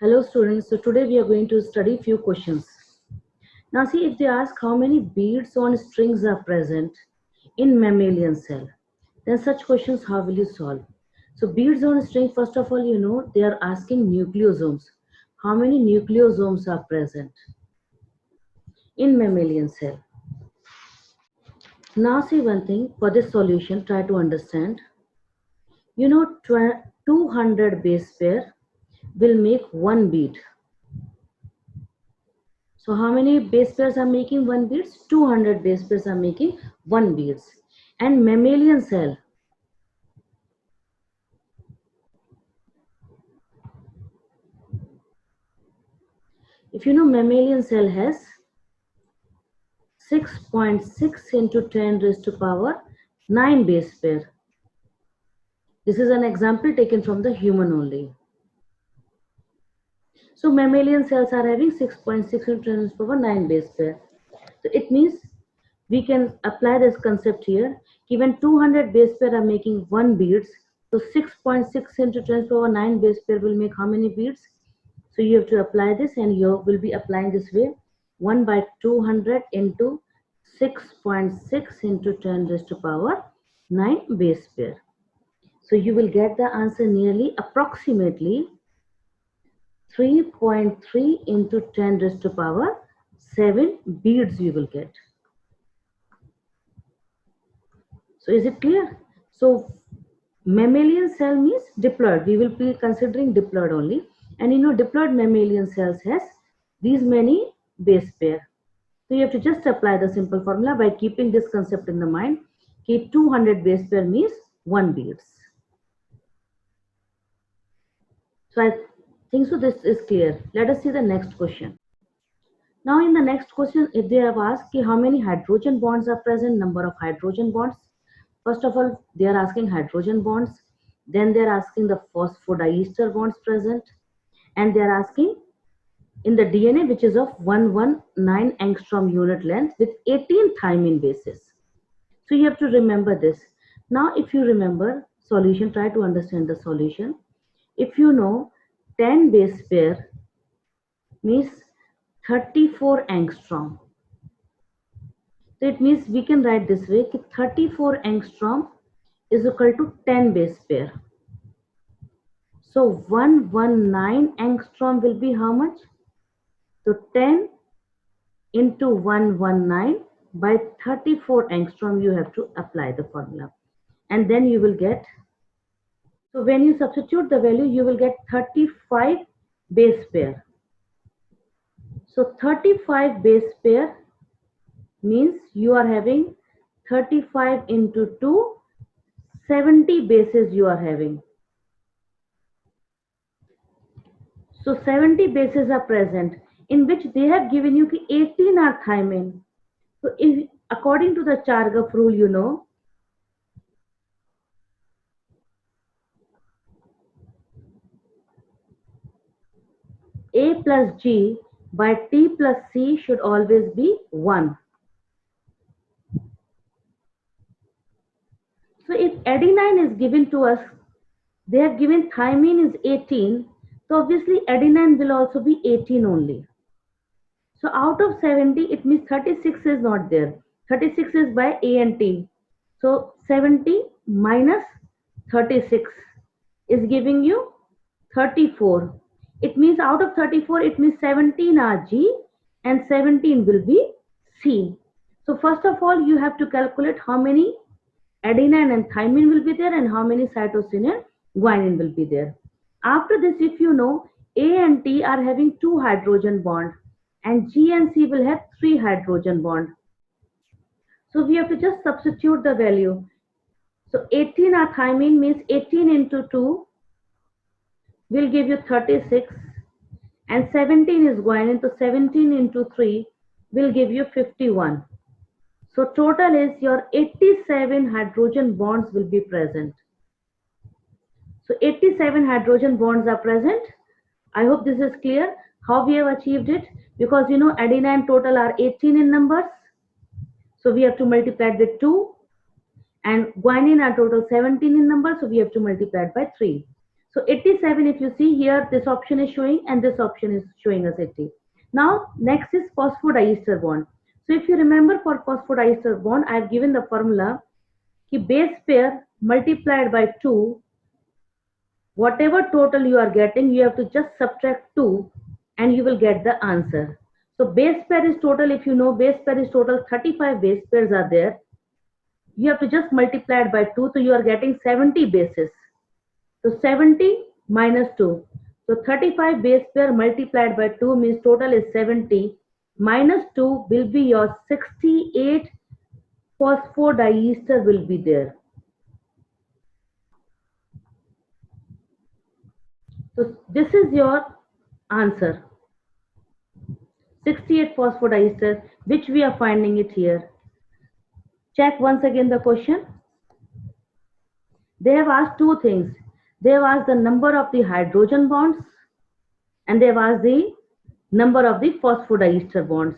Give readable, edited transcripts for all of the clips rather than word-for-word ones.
Hello students, so today we are going to study few questions. Now see, if they ask how many beads on strings are present in mammalian cell, then such questions how will you solve? So beads on string, first of all, they are asking nucleosomes. How many nucleosomes are present in mammalian cell? Now see one thing, for this solution, try to understand. 200 base pair will make one bead. So how many base pairs are making one beads? 200 base pairs are making one beads. And mammalian cell, if you know, mammalian cell has 6.6 into 10 raised to power 9 base pair. This is an example taken from the human only. So mammalian cells are having 6.6 into 10 raised to power 9 base pair. So it means we can apply this concept here. Given 200 base pair are making one beads, so 6.6 into 10 to the power 9 base pair will make how many beads? So you have to apply this, and you will be applying this way. 1 by 200 into 6.6 into 10 raised to power 9 base pair. So you will get the answer nearly approximately 3.3 into 10 raised to power 7 beads you will get. So is it clear? So mammalian cell means diploid. We will be considering diploid only. And diploid mammalian cells has these many base pair. So you have to just apply the simple formula by keeping this concept in the mind. Okay, 200 base pair means 1 beads. So I think so this is clear. Let us see the next question. Now in the next question, if they have asked how many hydrogen bonds are present, number of hydrogen bonds. First of all, they are asking hydrogen bonds. Then they are asking the phosphodiester bonds present. And they are asking in the DNA, which is of 119 angstrom unit length with 18 thymine bases. So you have to remember this. Now, if you remember solution, try to understand the solution. If you know 10 base pair means 34 angstrom. So it means we can write this way, 34 angstrom is equal to 10 base pair. So 119 angstrom will be how much? So 10 into 119 by 34 angstrom, you have to apply the formula. And then you will get, so when you substitute the value, you will get 35 base pair. So 35 base pair means you are having 35 into 2, 70 bases you are having. So 70 bases are present, in which they have given you 18 are thymine. So if according to the Chargaff rule, A plus G by T plus C should always be 1. So if adenine is given to us, they have given thymine is 18, so obviously adenine will also be 18 only. So out of 70, it means 36 is not there. 36 is by A and T. So 70 minus 36 is giving you 34. It means out of 34, it means 17 are G and 17 will be C. So first of all, you have to calculate how many adenine and thymine will be there and how many cytosine and guanine will be there. After this, if you know, A and T are having 2 hydrogen bond and G and C will have 3 hydrogen bond. So we have to just substitute the value. So 18 are thymine means 18 into 2 will give you 36 and 17 is guanine, so 17 into 3 will give you 51. So total is your 87 hydrogen bonds will be present. So 87 hydrogen bonds are present. I hope this is clear how we have achieved it, because adenine total are 18 in numbers. So we have to multiply it with 2, and guanine are total 17 in numbers, so we have to multiply it by 3. So 87, if you see here, this option is showing and this option is showing us 80. Now, next is phosphodiester bond. So if you remember for phosphodiester bond, I have given the formula ki base pair multiplied by 2, whatever total you are getting, you have to just subtract 2 and you will get the answer. So base pair is total, if you know base pair is total 35 base pairs are there. You have to just multiply it by 2, so you are getting 70 bases. So 70 minus 2. So 35 base pair multiplied by 2 means total is 70. Minus 2 will be your 68 phosphodiester will be there. So this is your answer. 68 phosphodiester, which we are finding it here. Check once again the question. They have asked two things. They have asked the number of the hydrogen bonds and they have asked the number of the phosphodiester bonds.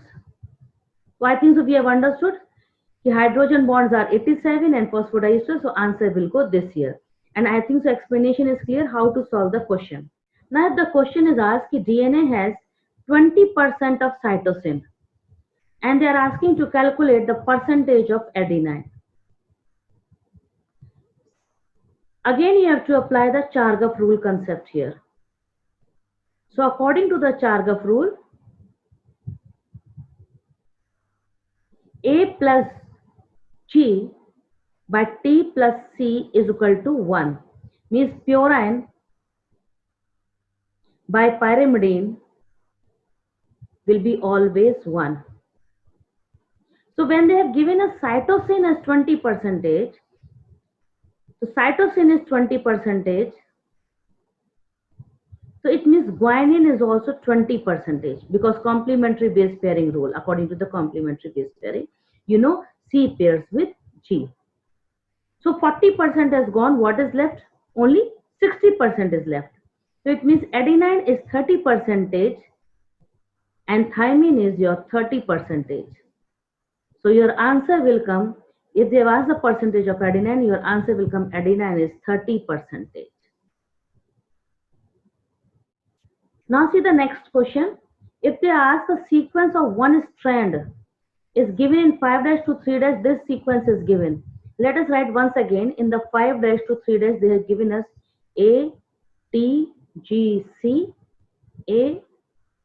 So I think so we have understood the hydrogen bonds are 87 and phosphodiester, so answer will go this here. And I think so explanation is clear how to solve the question. Now if the question is asked कि DNA has 20% of cytosine and they are asking to calculate the percentage of adenine. Again you have to apply the Chargaff rule concept here. So according to the Chargaff rule, A plus G by T plus C is equal to 1. Means purine by pyrimidine will be always 1. So when they have given a cytosine as 20%, so cytosine is 20%, so it means guanine is also 20% because complementary base pairing rule, according to the complementary base pairing, you know, C pairs with G. So 40% has gone, what is left? Only 60% is left. So it means adenine is 30% and thymine is your 30%. So your answer will come, if they ask the percentage of adenine, your answer will come adenine is 30%. Now see the next question. If they ask the sequence of one strand is given in 5' to 3', this sequence is given. Let us write once again. In the 5' to 3', they have given us A, T, G, C, A,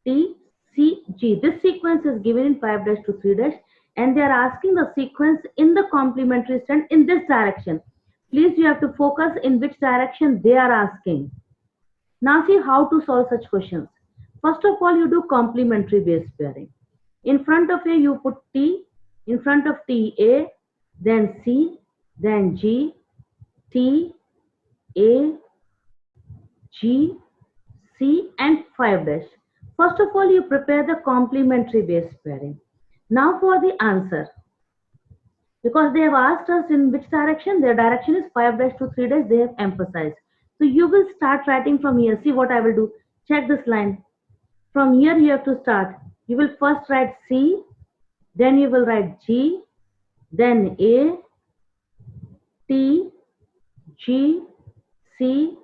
T, C, G. This sequence is given in 5' to 3', and they are asking the sequence in the complementary strand in this direction. Please, you have to focus in which direction they are asking. Now see how to solve such questions. First of all, you do complementary base pairing. In front of A, you put T, in front of T, A, then C, then G, T, A, G, C, and 5'. First of all, you prepare the complementary base pairing. Now for the answer. Because they have asked us in which direction, their direction is 5' to 3', they have emphasized. So you will start writing from here. See what I will do. Check this line. From here you have to start. You will first write C, then you will write G, then A, T, G, C,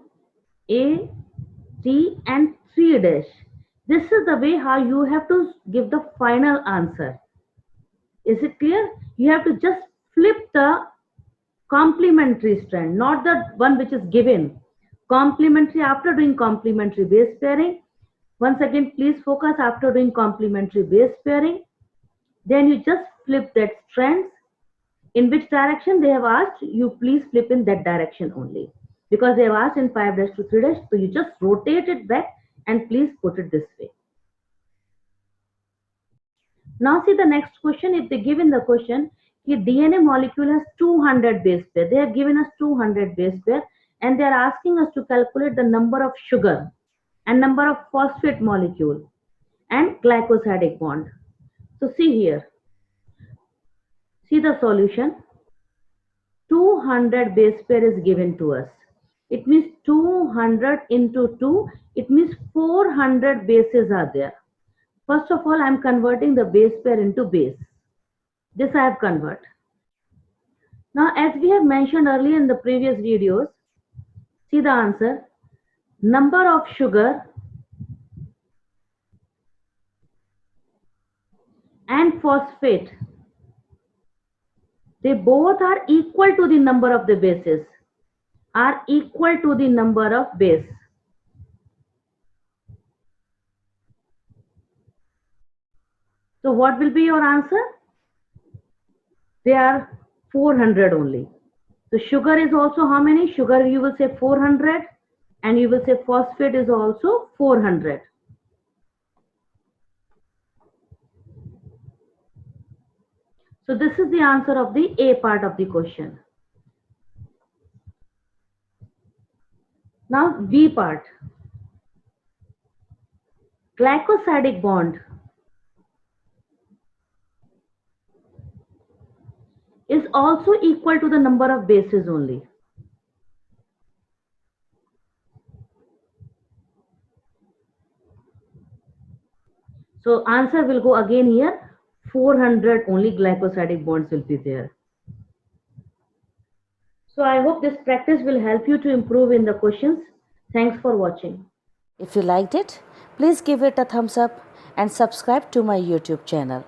A, T, and 3'. This is the way how you have to give the final answer. Is it clear? You have to just flip the complementary strand, not the one which is given. Complementary, after doing complementary base pairing, once again, please focus after doing complementary base pairing. Then you just flip that strands. In which direction they have asked, you please flip in that direction only. Because they have asked in 5' to 3', so you just rotate it back and please put it this way. Now see the next question. If they give in the question, the DNA molecule has 200 base pair. They have given us 200 base pair and they are asking us to calculate the number of sugar and number of phosphate molecule and glycosidic bond. So see here. See the solution. 200 base pair is given to us. It means 200 into 2. It means 400 bases are there. First of all, I am converting the base pair into base. This I have converted. Now, as we have mentioned earlier in the previous videos, see the answer. number of sugar and phosphate, they both are equal to the number of the bases, are equal to the number of base. So what will be your answer? They are 400 only. So sugar is also how many? Sugar, you will say 400, and you will say phosphate is also 400. So this is the answer of the A part of the question. Now B part. Glycosidic bond is also equal to the number of bases only. So answer will go again here. 400 only glycosidic bonds will be there. So I hope this practice will help you to improve in the questions. Thanks for watching. If you liked it, please give it a thumbs up and subscribe to my YouTube channel.